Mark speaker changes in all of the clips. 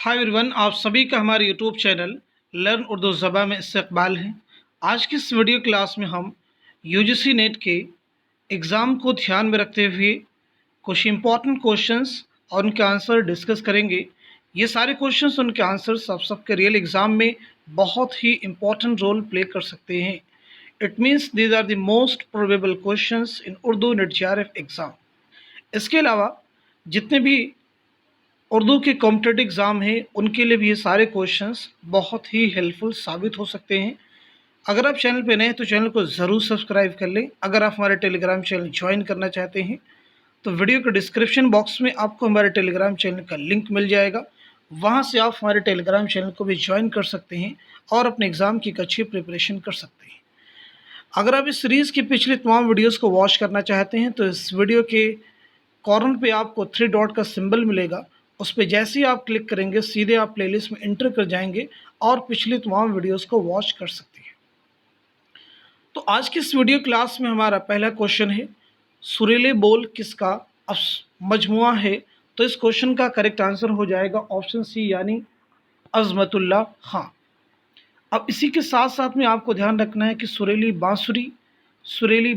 Speaker 1: Hi everyone, आप सभी का हमारे यूट्यूब चैनल लर्न उर्दू ज़बान में इस्तकबाल है। आज की इस वीडियो क्लास में हम यूजीसी नेट के एग्ज़ाम को ध्यान में रखते हुए कुछ इम्पॉर्टेंट क्वेश्चंस और उनके आंसर डिस्कस करेंगे। ये सारे क्वेश्चंस उनके आंसर्स आप सबके रियल एग्ज़ाम में बहुत ही इम्पॉर्टेंट रोल प्ले कर सकते हैं। It means these are the most probable questions in Urdu NET JRF exam. इसके अलावा जितने भी उर्दू के कॉम्पिटिटिव एग्ज़ाम हैं उनके लिए भी ये सारे क्वेश्चंस बहुत ही हेल्पफुल साबित हो सकते हैं। अगर आप चैनल पे नए हैं तो चैनल को ज़रूर सब्सक्राइब कर लें। अगर आप हमारे टेलीग्राम चैनल ज्वाइन करना चाहते हैं तो वीडियो के डिस्क्रिप्शन बॉक्स में आपको हमारे टेलीग्राम चैनल का लिंक मिल जाएगा। वहाँ से आप हमारे टेलीग्राम चैनल को भी ज्वाइन कर सकते हैं और अपने एग्ज़ाम की एक अच्छी प्रिपरेशन कर सकते हैं। अगर आप इस सीरीज़ की पिछली तमाम वीडियोज़ को वॉच करना चाहते हैं तो इस वीडियो के कॉर्नर पे आपको 3 डॉट का सिंबल मिलेगा। उस पे जैसे ही आप क्लिक करेंगे सीधे आप प्लेलिस्ट में एंटर कर जाएंगे और पिछली तमाम वीडियोस को वॉच कर सकते हैं। तो आज की इस वीडियो क्लास में हमारा पहला क्वेश्चन है, सुरीले बोल किसका मजमुआ है? तो इस क्वेश्चन का करेक्ट आंसर हो जाएगा ऑप्शन सी यानी अजमतुल्लाह खां। अब इसी के साथ साथ में आपको ध्यान रखना है कि सुरीली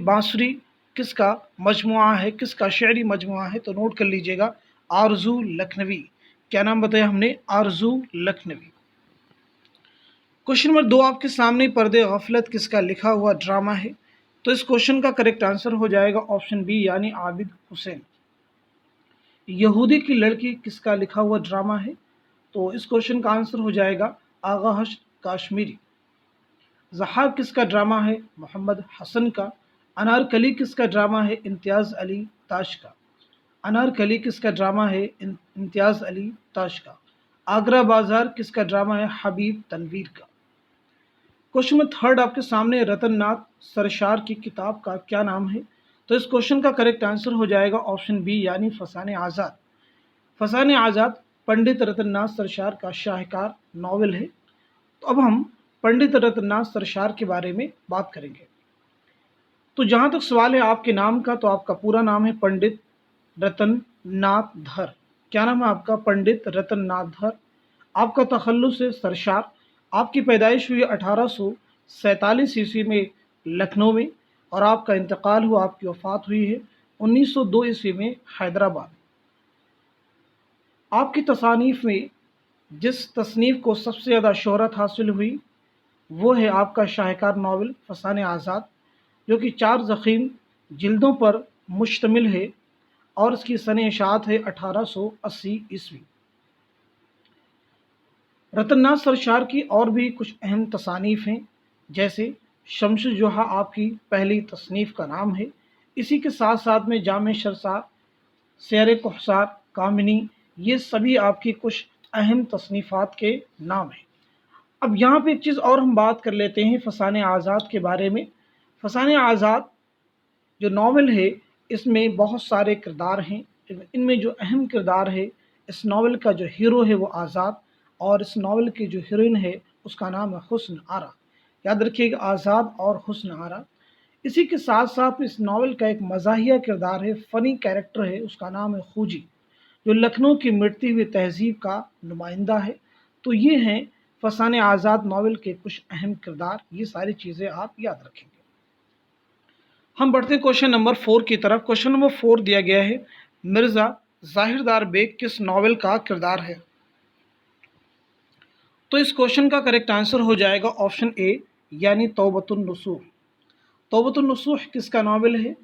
Speaker 1: बांसुरी किसका मजमुआ है, किसका शेरी मजमुआ है? तो नोट कर लीजिएगा, आरजू लखनवी। क्या नाम बताया हमने? आरजू लखनवी। क्वेश्चन नंबर 2 आपके सामने, पर्दे गफलत किसका लिखा हुआ ड्रामा है? तो इस क्वेश्चन का करेक्ट आंसर हो जाएगा ऑप्शन बी यानी आबिद हुसैन। यहूदी की लड़की किसका लिखा हुआ ड्रामा है? तो इस क्वेश्चन का आंसर हो जाएगा आगा हश्र काश्मीरी। ज़हाब किसका ड्रामा है? मोहम्मद हसन का। अनारकली किसका ड्रामा है? इम्तियाज़ अली ताश का। अनारकली किसका ड्रामा है? इम्तियाज़ अली ताश का। आगरा बाजार किसका ड्रामा है? हबीब तनवीर का। क्वेश्चन नंबर 3 आपके सामने, रतन नाथ सरशार की किताब का क्या नाम है? तो इस क्वेश्चन का करेक्ट आंसर हो जाएगा ऑप्शन बी यानी फसाने आज़ाद। फसाने आज़ाद पंडित रतन नाथ सरशार का शाहकार नावल है। तो अब हम पंडित रतन नाथ सरशार के बारे में बात करेंगे। तो जहाँ तक सवाल है आपके नाम का, तो आपका पूरा नाम है पंडित रतन नाथ धर। क्या नाम है आपका? पंडित रतन नाथ धर। आपका तखल्लुस है सरशार। आपकी पैदाइश हुई 1847 ईस्वी में लखनऊ में और आपका इंतकाल हुआ, आपकी वफ़ात हुई है 1902 ईस्वी में हैदराबाद। आपकी तसानीफ़ में जिस तसनीफ़ को सबसे ज़्यादा शोहरत हासिल हुई वो है आपका शाहकार नावल फसाने आज़ाद, जो कि 4 ज़ख़ीम जिल्दों पर मुश्तमिल है और इसकी सने इशाअत है 1880 ईस्वी। रतन नाथ सरशार की और भी कुछ अहम तसानीफ़ हैं, जैसे शम्स जोहा आपकी पहली तसनीफ़ का नाम है। इसी के साथ साथ में जामे शरसार, सैर कोहसार, कामिनी, ये सभी आपकी कुछ अहम तसनीफ़ात के नाम हैं। अब यहाँ पे एक चीज़ और हम बात कर लेते हैं फसाने आज़ाद के बारे में। फसाने आज़ाद जो नावल है इसमें बहुत सारे किरदार हैं। इनमें जो अहम किरदार है, इस नावल का जो हीरो है वो आज़ाद और इस नावल की जो हीरोइन है उसका नाम है हुस्न आरा। याद रखिएगा, आज़ाद और हुस्न आरा। इसी के साथ साथ इस नावल का एक मज़ाहिया किरदार है, फ़नी कैरेक्टर है, उसका नाम है खूजी, जो लखनऊ की मिटती हुई तहज़ीब का नुमाइंदा है। तो ये हैं फसाने आज़ाद नावल के कुछ अहम किरदार। ये सारी चीज़ें आप याद रखेंगे। हम बढ़ते हैं क्वेश्चन नंबर 4 की तरफ। क्वेश्चन नंबर 4 दिया गया है, मिर्ज़ा ज़ाहिरदार बेग किस नावल का किरदार है? तो इस क्वेश्चन का करेक्ट आंसर हो जाएगा ऑप्शन ए यानी तौबतुन नसूह। तौबतुन नसूह किसका नावल है?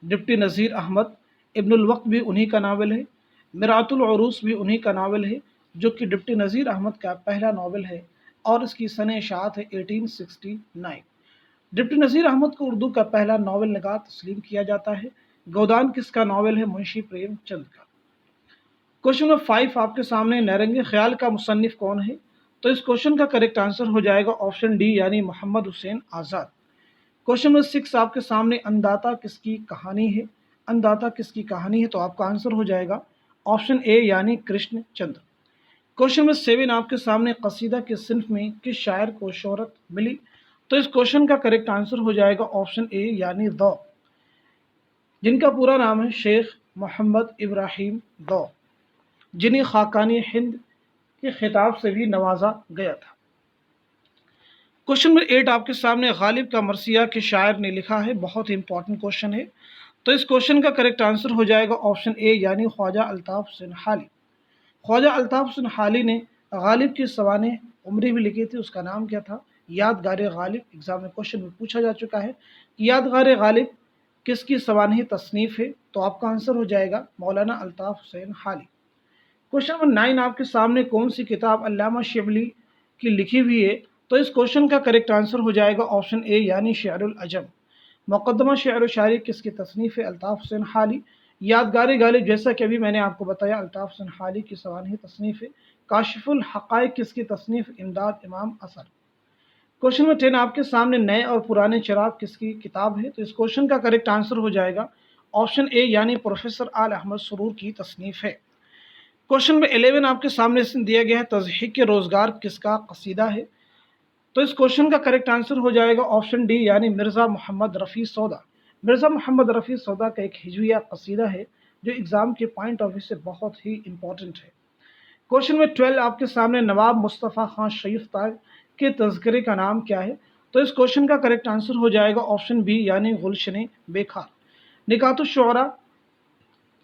Speaker 1: डिप्टी नज़ीर अहमद। इब्नुल वक्त भी उन्हीं का नावल है। मिरातुल उरूस भी उन्हीं का नावल है, जो कि डिप्टी नज़ीर अहमद का पहला नावल है और इसकी सने इशाअत है 1869। डिप्टी नज़ीर अहमद को उर्दू का पहला नावल निगाह तस्लीम किया जाता है। गोदान किसका नावल है? मुंशी प्रेमचंद का। क्वेश्चन नंबर 5 आपके सामने, नरंगे ख्याल का मुसन्निफ कौन है? तो इस क्वेश्चन का करेक्ट आंसर हो जाएगा ऑप्शन डी यानी मोहम्मद हुसैन आज़ाद। क्वेश्चन नंबर 6 आपके सामने, अन्नदाता किसकी कहानी है? अन्नदाता किसकी कहानी है? तो आपका आंसर हो जाएगा ऑप्शन ए यानी कृष्ण चंद्र। क्वेश्चन नंबर 7 आपके सामने, कसीदा के सिन्फ में किस शायर को शोहरत मिली? तो इस क्वेश्चन का करेक्ट आंसर हो जाएगा ऑप्शन ए यानी दौ, जिनका पूरा नाम है शेख मोहम्मद इब्राहिम दौ, जिन्हें खाकानी हिंद के खिताब से भी नवाजा गया था। क्वेश्चन नंबर 8 आपके सामने, गालिब का मरसिया के शायर ने लिखा है। बहुत ही इंपॉर्टेंट क्वेश्चन है। तो इस क्वेश्चन का करेक्ट आंसर हो जाएगा ऑप्शन ए यानी ख्वाजा अल्ताफ हुसैन हाली। ख्वाजा अल्ताफ हुसैन हाली ने गालिब की सवाने उमरी भी लिखी थी, उसका नाम क्या था? यादगार गालिब। एग्जाम में क्वेश्चन में पूछा जा चुका है कि यादगार गालिब किसकी सवानही तसनीफ है? तो आपका आंसर हो जाएगा मौलाना अल्ताफ हुसैन हाली। क्वेश्चन नंबर 9 आपके सामने, कौन सी किताब अल्लामा शिबली की लिखी हुई है? तो इस क्वेश्चन का करेक्ट आंसर हो जाएगा ऑप्शन ए यानी शेरुल अजम। मुकदमा शेर व शायरी किसकी तसनीफ है? अल्ताफ हुसैन हाली। यादगार गालिब जैसा कि अभी मैंने आपको बताया अल्ताफ हुसैन हाली की सवानही तसनीफ है। काशिफुल हक़ाइक़ किसकी तसनीफ? इमदाद इमाम असर। क्वेश्चन नंबर 10 आपके सामने, नए और पुराने चिराग किसकी किताब है? तो इस क्वेश्चन का करेक्ट आंसर हो जाएगा ऑप्शन ए यानी प्रोफेसर आल अहमद सुरूर की तसनीफ है। क्वेश्चन नंबर 11 आपके सामने दिया गया है, तज़हीक रोज़गार किसका कसीदा है? तो इस क्वेश्चन का करेक्ट आंसर हो जाएगा ऑप्शन डी यानी मिर्ज़ा मोहम्मद रफ़ी सौदा। मिर्ज़ा मोहम्मद रफ़ी सौदा का एक हिजविया कसीदा है जो एग्ज़ाम के पॉइंट ऑफ व्यू से बहुत ही इंपॉर्टेंट है। क्वेश्चन नंबर 12 आपके सामने, नवाब मुस्तफ़ा खान शरीफ ताज के तज़किरे का नाम क्या है? तो इस क्वेश्चन का करेक्ट आंसर हो जाएगा ऑप्शन बी यानी गुलशन बेखार। निकातुश्शुअरा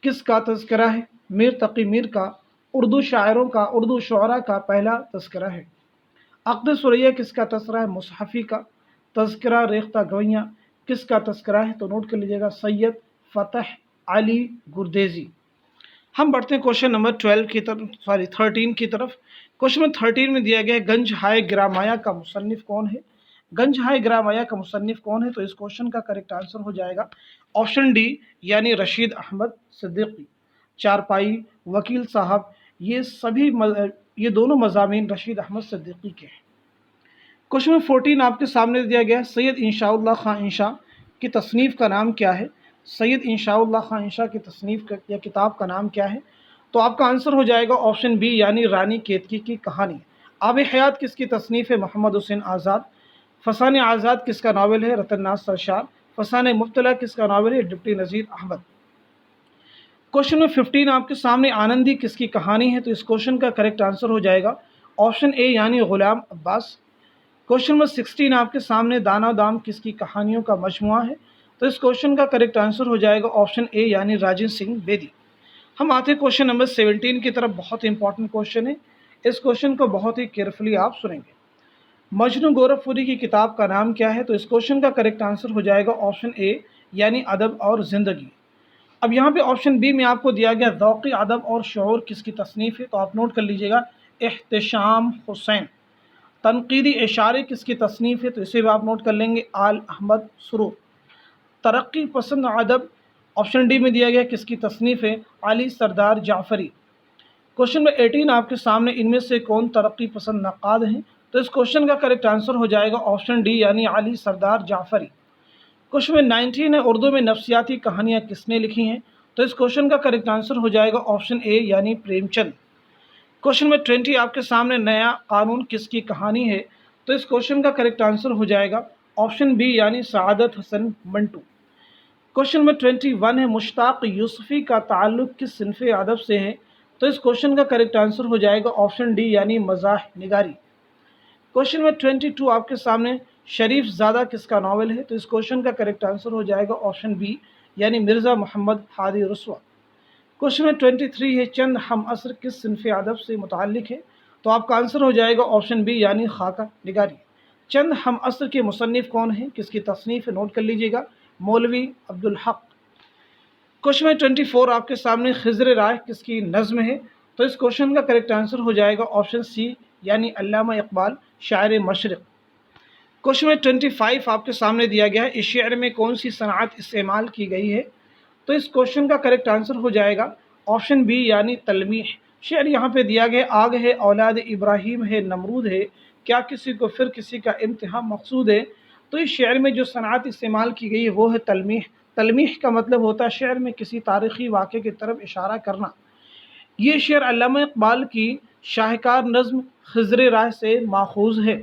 Speaker 1: किसका तज़किरा है? मीर तकी मीर का उर्दू शायरों का, उर्दू शुअरा का पहला तज़किरा है। अक़द सुरैया किसका तज़किरा है? मुसहफ़ी का तज़किरा। रेख्ता गवैयाँ किसका तज़किरा है? तो नोट कर लीजिएगा, सैयद फ़तह अली गुरदेज़ी। हम बढ़ते हैं क्वेश्चन नंबर 13 की तरफ। क्वेश्चन नंबर 13 में दिया गया है, गंज हाय ग्रामाया का मुसन्निफ कौन है? गंज हाय ग्रामाया का मुसन्निफ कौन है? तो इस क्वेश्चन का करेक्ट आंसर हो जाएगा ऑप्शन डी यानी रशीद अहमद सिद्दीकी। चारपाई, वकील साहब, ये दोनों मज़ामीन रशीद अहमद सिद्दीकी के हैं। क्वेश्चन नंबर 14 आपके सामने दिया गया है, सैयद इंशाउल्लाह खां इंशा की तसनीफ़ का नाम क्या है? सैयद इंशाउल्लाह खां इंशा की तसनीफ़ या किताब का नाम क्या है? तो आपका आंसर हो जाएगा ऑप्शन बी यानी रानी केतकी की कहानी। आब हयात किसकी तसनीफ़ है? मोहम्मद हुसैन आज़ाद। फसान आज़ाद किसका नावल है? रतन नाज सरशार। फसान मुब्तला किसका नावल है? डिप्टी नज़ीर अहमद। क्वेश्चन नंबर 15 आपके सामने, आनंदी किसकी कहानी है? तो इस क्वेश्चन का करेक्ट आंसर हो जाएगा ऑप्शन ए यानी गुलाम अब्बास। क्वेश्चन नंबर 16 आपके सामने, दाना दाम किसकी कहानियों का मजमुआ है? तो इस क्वेश्चन का करेक्ट आंसर हो जाएगा ऑप्शन ए यानी राजेंद्र सिंह बेदी। हम आते हैं क्वेश्चन नंबर 17 की तरफ। बहुत इंपॉर्टेंट क्वेश्चन है, इस क्वेश्चन को बहुत ही केयरफुली आप सुनेंगे। मजनू गोरखपुरी की किताब का नाम क्या है? तो इस क्वेश्चन का करेक्ट आंसर हो जाएगा ऑप्शन ए यानी अदब और ज़िंदगी। अब यहाँ पे ऑप्शन बी में आपको दिया गया, ज़ौक़ी अदब और शऊर किसकी तसनीफ़ है? तो आप नोट कर लीजिएगा, एहतिशाम हुसैन। तनकीदी इशारे किसकी तसनीफ़ है? तो इसे भी आप नोट कर लेंगे, आल अहमद सुरूर। तरक्की पसंद अदब ऑप्शन डी में दिया गया, किसकी तसनीफ़ है? अली सरदार जाफ़री। क्वेश्चन नंबर 18 आपके सामने, इनमें से कौन तरक्की पसंद नक़ाद हैं? तो इस क्वेश्चन का करेक्ट आंसर हो जाएगा ऑप्शन डी यानी अली सरदार जाफ़री। क्वेश्चन नंबर 19 है, उर्दू में नफ्सियाती कहानियाँ किसने लिखी हैं? तो इस क्वेश्चन का करेक्ट आंसर हो जाएगा ऑप्शन ए यानी प्रेमचंद। क्वेश्चन नंबर 20 आपके सामने, नया कानून किसकी कहानी है? तो इस क्वेश्चन का करेक्ट आंसर हो जाएगा ऑप्शन बी यानी सआदत हसन मंटू। क्वेश्चन नंबर 21 है, मुश्ताक यूसुफ़ी का ताल्लुक़ किस सिन्फ़ अदब से है? तो इस क्वेश्चन का करेक्ट आंसर हो जाएगा ऑप्शन डी यानी मज़ाह निगारी। क्वेश्चन नंबर 22 आपके सामने, शरीफ ज़ादा किसका नावल है? तो इस क्वेश्चन का करेक्ट आंसर हो जाएगा ऑप्शन बी यानी मिर्ज़ा मोहम्मद हादी रुस्वा। क्वेश्चन नंबर 23 है, चंद हम असर किस सिन्फ़ अदब से मुताल्लिक़ है? तो आपका आंसर हो जाएगा ऑप्शन बी यानी खाका निगारी। चंद हम असर के मुसन्निफ़ कौन है? किसकी तसनीफ़ है? नोट कर लीजिएगा, मौलवी अब्दुल हक। क्वेश्चन नंबर 24 आपके सामने, खिज़र राय किसकी नज़्म है? तो इस क्वेश्चन का करेक्ट आंसर हो जाएगा ऑप्शन सी यानी अल्लामा इक़बाल शायर मशरिक़। क्वेश्चन नंबर 25 आपके सामने दिया गया है, इस शेर में कौन सी सनअत इस्तेमाल की गई है? तो इस क्वेश्चन का करेक्ट आंसर हो जाएगा ऑप्शन बी यानी तलमीह। शेर यहाँ पे दिया गया, आग है औलाद इब्राहिम है नमरूद है, क्या किसी को फिर किसी का इम्तिहान मकसूद है? तो इस शेर में जो सनअत इस्तेमाल की गई है वो है तलमीह। तलमीह का मतलब होता है शेर में किसी तारीख़ी वाक़े की तरफ इशारा करना। ये शेर अल्लामा इक़बाल की शाहकार नज़्म खिज़र राह से माखूज़ है।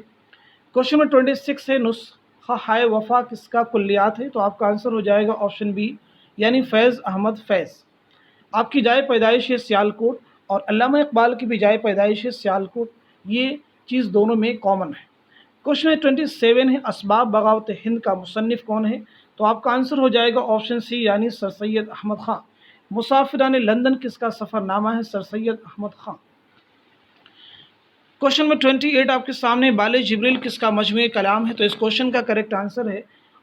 Speaker 1: क्वेश्चन नंबर 26 है, नुस्खा हाय वफ़ा किसका कुल्लियात है? तो आपका आंसर हो जाएगा ऑप्शन बी यानी फैज़ अहमद फैज़। आपकी जाए पैदाइश है सियालकोट, اور علامہ اقبال کی بھی جائے پیدائش ہے سیالکوٹ، یہ چیز دونوں میں کامن ہے۔ کوشچن 27 ہے اسباب بغاوت ہند کا مصنف کون ہے؟ تو آپ کا آنسر ہو جائے گا آپشن سی یعنی سر سید احمد خان۔ مسافران لندن کس کا سفر نامہ ہے؟ سر سید احمد خان۔ کوشچن نمبر 28 آپ کے سامنے بال جبریل کس کا مجموعہ کلام ہے؟ تو اس کوشچن کا کریکٹ آنسر ہے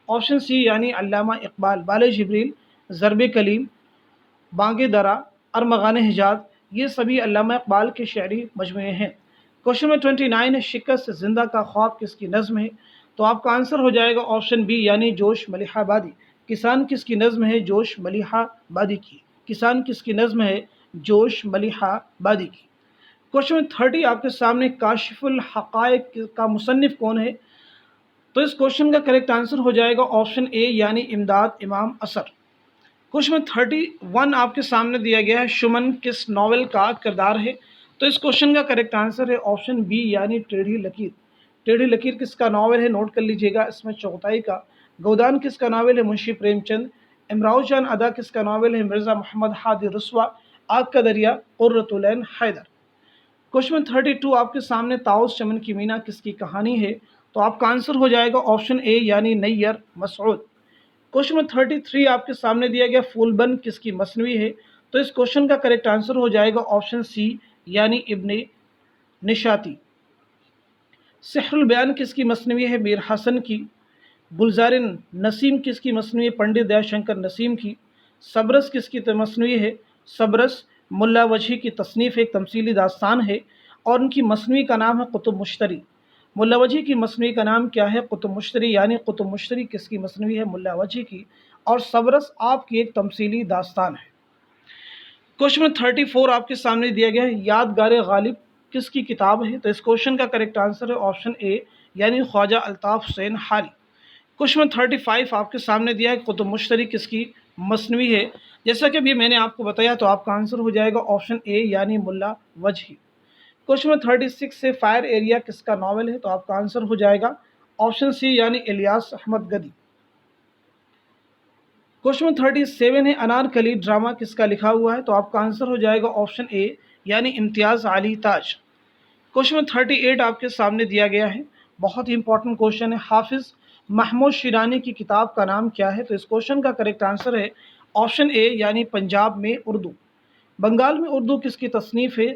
Speaker 1: آپشن سی یعنی علامہ اقبال۔ بال جبریل، ضرب کلیم، بانگ درا، ارمغان حجاز، یہ سبھی علامہ اقبال کے شعری مجموعے ہیں۔ کوشچن نمبر 29 ہے شکست زندہ کا خواب کس کی نظم ہے؟ تو آپ کا آنسر ہو جائے گا آپشن بی یعنی جوش ملیحہ آبادی۔ کسان کس کی نظم ہے؟ جوش ملیحہ آبادی کی۔ کسان کس کی نظم ہے؟ جوش ملیحہ آبادی کی۔ کوشچن نمبر 30 آپ کے سامنے کاشف الحقائق کا مصنف کون ہے؟ تو اس کوشچن کا کریکٹ آنسر ہو جائے گا آپشن اے یعنی امداد امام اثر۔ کوشچن نمبر 31 آپ کے سامنے دیا گیا ہے شمن کس ناول کا کردار ہے؟ تو اس کوشچن کا کریکٹ آنسر ہے آپشن بی یعنی ٹیڑھی لکیر۔ ٹیڑھی لکیر کس کا ناول ہے؟ نوٹ کر لیجئے گا، اس میں چغتائی کا۔ گودان کس کا ناول ہے؟ منشی پریم چند۔ امراؤ جان ادا کس کا ناول ہے؟ مرزا محمد ہادی رسوا۔ آگ کا دریا قرۃ العین حیدر۔ کوشچن نمبر 32 آپ کے سامنے طاؤس چمن کی مینا کس کی کہانی ہے؟ تو آپ کا آنسر ہو جائے گا آپشن اے یعنی نیر مسعود۔ کوشچن نمبر 33 آپ کے سامنے دیا گیا پھول بند کس کی مثنوی ہے؟ تو اس کوشچن کا کریکٹ آنسر ہو جائے گا آپشن سی یعنی ابن نشاطی۔ سحر البیان کس کی مثنوی ہے؟ میر حسن کی۔ گلزار نسیم کس کی مثنوی ہے؟ پنڈت دیا شنکر نسیم کی۔ صبرس کس کی مثنوی ہے؟ صبرس ملا وجہی کی تصنیف ایک تمثیلی داستان ہے اور ان کی مثنوی کا نام ہے قطب مشتری۔ ملا وجہی کی مثنوی کا نام کیا ہے؟ قطب مشتری، یعنی قطب مشتری کس کی مثنوی ہے؟ ملا وجہی کی، اور صبرس آپ کی ایک تمثیلی داستان ہے۔ کوشچن نمبر 34 آپ کے سامنے دیا گیا ہے یادگار غالب کس کی کتاب ہے؟ تو اس کوشچن کا کریکٹ آنسر ہے آپشن اے یعنی خواجہ الطاف حسین حالی۔ کوشچن نمبر 35 آپ کے سامنے دیا ہے قطب مشتری کس کی مثنوی ہے؟ جیسا کہ ابھی میں نے آپ کو بتایا تو آپ کا آنسر ہو جائے گا آپشن اے یعنی ملا وجہی۔ کوشچن نمبر 36 سے فائر ایریا کس کا ناول ہے؟ تو آپ کا آنسر ہو جائے گا آپشن سی یعنی الیاس احمد گدی۔ کوشچن نمبر 37 ہے انارکلی ڈرامہ کس کا لکھا ہوا ہے؟ تو آپ کا آنسر ہو جائے گا آپشن اے یعنی امتیاز علی تاج۔ کوشچن نمبر 38 آپ کے سامنے دیا گیا ہے، بہت ہی امپورٹنٹ کوشچن ہے، حافظ محمود شیرانی کی کتاب کا نام کیا ہے؟ تو اس کوشچن کا کریکٹ آنسر ہے آپشن اے یعنی پنجاب میں اردو۔ بنگال میں اردو کس کی تصنیف ہے؟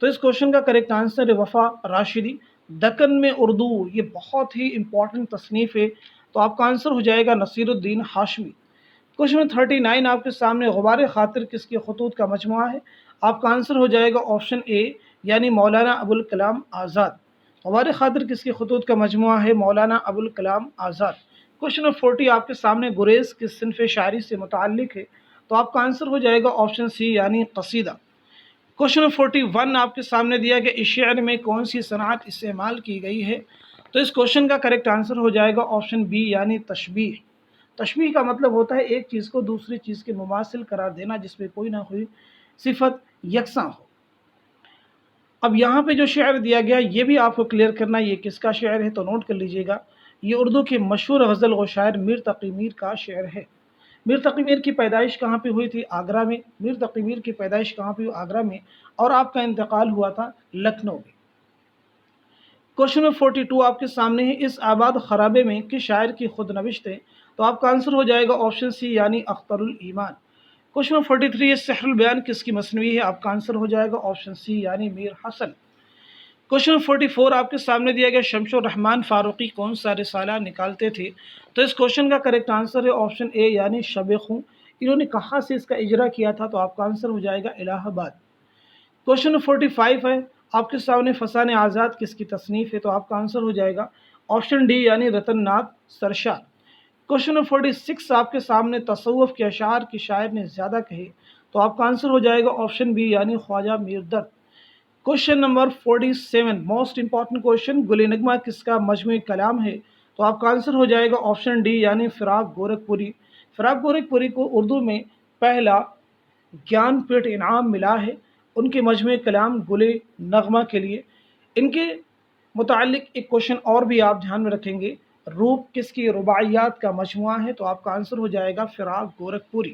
Speaker 1: تو اس کوشچن کا کریکٹ آنسر ہے وفا راشدی۔ دکن میں اردو، یہ بہت ہی امپورٹنٹ تصنیف ہے، تو آپ کا آنسر ہو جائے گا نصیر الدین ہاشمی۔ کوشچن نمبر 39 آپ کے سامنے غبار خاطر کس کے خطوط کا مجموعہ ہے؟ آپ کا آنسر ہو جائے گا آپشن اے یعنی مولانا ابوالکلام آزاد۔ غبار خاطر کس کے خطوط کا مجموعہ ہے؟ مولانا ابوالکلام آزاد۔ کوشچن نمبر 40 آپ کے سامنے گریز کس صنف شاعری سے متعلق ہے؟ تو آپ کا آنسر ہو جائے گا آپشن سی یعنی قصیدہ۔ کوشچن نمبر 41 آپ کے سامنے دیا کہ اس شعر میں کون سی صنعت استعمال کی گئی ہے؟ تو اس کوشچن کا کریکٹ آنسر ہو جائے گا آپشن بی یعنی تشبیہ۔ تشبیہ کا مطلب ہوتا ہے ایک چیز کو دوسری چیز کے مماثل قرار دینا جس میں کوئی نہ کوئی صفت یکساں ہو۔ اب یہاں پہ جو شعر دیا گیا یہ بھی آپ کو کلیئر کرنا ہے یہ کس کا شعر ہے، تو نوٹ کر لیجئے گا، یہ اردو کے مشہور غزل گو شاعر میر تقی میر کا شعر ہے۔ میر تقی میر کی پیدائش کہاں پہ ہوئی تھی؟ آگرہ میں۔ میر تقی میر کی پیدائش کہاں پہ ہوئی؟ آگرہ میں، اور آپ کا انتقال ہوا تھا لکھنؤ میں۔ کوشچن نمبر 42 آپ کے سامنے ہے اس آباد خرابے میں کس شاعر کی خود نوشت ہے؟ تو آپ کا آنسر ہو جائے گا آپشن سی یعنی اختر الایمان۔ کوشچن نمبر 43 یہ سحر البیان کس کی مثنوی ہے؟ آپ کا آنسر ہو جائے گا آپشن سی یعنی میر حسن۔ کوشچن نمبر 44 آپ کے سامنے دیا گیا شمس الرحمن فاروقی کون سا رسالہ نکالتے تھے؟ تو اس کوشچن کا کریکٹ آنسر ہے آپشن اے یعنی شب خوں۔ انہوں نے کہاں سے اس کا اجرا کیا تھا؟ تو آپ کا آنسر ہو جائے گا الہ آباد۔ کوشچن نمبر 45 ہے آپ کے سامنے فسان آزاد کس کی تصنیف ہے؟ تو آپ کا آنسر ہو جائے گا آپشن ڈی یعنی رتن ناتھ سرشار۔ کوشچن نمبر 46 آپ کے سامنے تصوف کے اشعار کی شاعر نے زیادہ کہے؟ تو آپ کا آنسر ہو جائے گا آپشن بی یعنی Khwaja Mir Dard. Question number 47 most important question Gul نغمہ کس کا مجموعہ کلام ہے؟ تو آپ کا آنسر ہو جائے گا آپشن ڈی یعنی فراق گورکھپوری۔ فراق گورکھپوری کو اردو میں پہلا گیان پیٹھ انعام ملا ہے ان کے مجموعہ کلام گل نغمہ کے لیے۔ ان کے متعلق ایک کوشچن اور بھی آپ دھیان میں رکھیں گے، روپ کس کی رباعیات کا مجموعہ ہے؟ تو آپ کا آنسر ہو جائے گا فراق گورکھپوری۔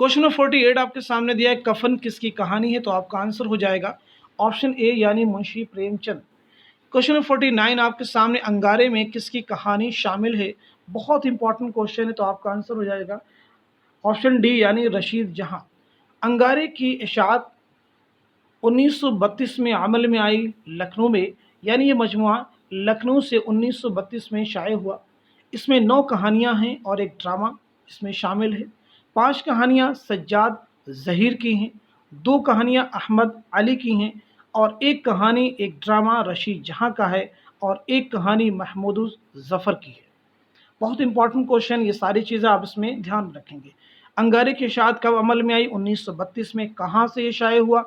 Speaker 1: क्वेश्चन नंबर 48 आपके सामने दिया है, कफन किसकी कहानी है? तो आपका आंसर हो जाएगा ऑप्शन ए यानी मुंशी प्रेमचंद। क्वेश्चन नंबर 49 आपके सामने, अंगारे में किसकी कहानी शामिल है? बहुत इंपॉर्टेंट क्वेश्चन है, तो आपका आंसर हो जाएगा ऑप्शन डी यानी रशीद जहां। अंगारे की इशाअत 1932 में अमल में आई लखनऊ में, यानी ये मजमुआ लखनऊ से 1932 में शाये हुआ। इसमें 9 कहानियाँ हैं और एक ड्रामा इसमें शामिल है। 5 कहानियाँ सज्जाद ज़हीर की हैं, 2 कहानियाँ अहमद अली की हैं और एक कहानी एक ड्रामा रशीद जहाँ का है और एक कहानी महमूद ज़फ़र की है। बहुत इंपॉर्टेंट क्वेश्चन, ये सारी चीज़ें आप इसमें ध्यान रखेंगे। अंगारे की इशाअत कब अमल में आई? 1932 में। कहाँ से ये शाये हुआ?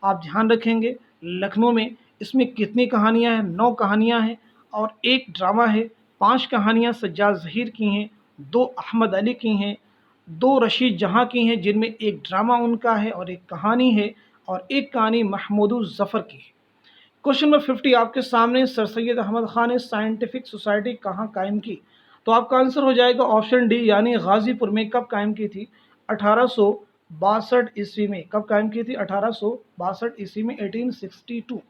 Speaker 1: आप ध्यान रखेंगे लखनऊ में। इसमें कितनी कहानियाँ हैं? 9 कहानियाँ हैं और एक ड्रामा है। 5 कहानियाँ सज्जाद ज़हीर की हैं, 2 अहमद अली की हैं, 2 रशीद जहाँ की हैं जिनमें एक ड्रामा उनका है और एक कहानी है और एक कहानी महमूद ज़फ़र की है। क्वेश्चन नंबर 50 आपके सामने, सर सैयद अहमद खान ने साइंटिफिक सोसाइटी कहाँ कायम की? तो आपका आंसर हो जाएगा ऑप्शन डी यानी गाजीपुर में। कब कायम की थी? 1862 ईस्वी में। कब कायम की थी? 1862 ईस्वी में, 1862।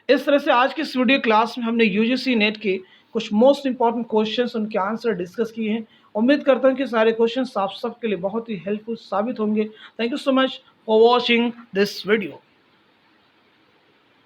Speaker 1: इस तरह से आज की इस वीडियो क्लास में हमने यूजीसी नेट के कुछ मोस्ट इंपॉर्टेंट क्वेश्चंस, उनके आंसर डिस्कस किए हैं। उम्मीद करता हूं कि सारे क्वेश्चन आप सबके लिए बहुत ही हेल्पफुल साबित होंगे। Thank you so much for watching this video.